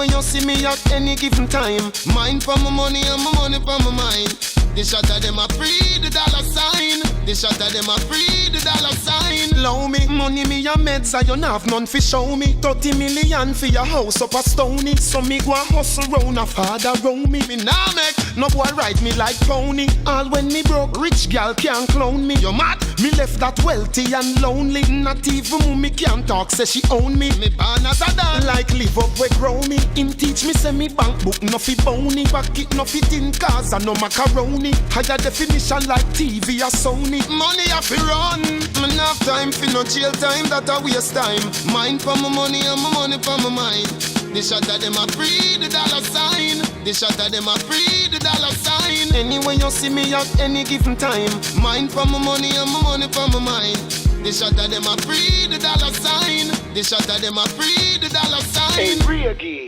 When you see me at any given time, mind for my money and my money for my mind. The shot of them a free the dollar sign. The shot of them a free the dollar sign. Low me, money me a meds, I don't have none fi show me. 30 million for your house up a stony. So me go a hustle round a father round me. Me nah make no boy ride me like pony. All when me broke, rich gal can't clone me. You mad? Me left that wealthy and lonely. Not even mommy can't talk, say she own me. Me born as a dad, like live up where grow me. Him teach me say me bank book no fi bony. Pocket no fit in cars and no macaroni. Higher definition like TV or Sony. Money I fi run. Me not have time for no jail time, that a waste time. Mind for my money and my money for my mind. The shot of them a free the dollar sign. The shot of them a free the dollar sign. Anyway you see me at any given time, mind for my money and my money for my mind. The shot of them a free the dollar sign. The shot of them a free the dollar sign. Hey, free again.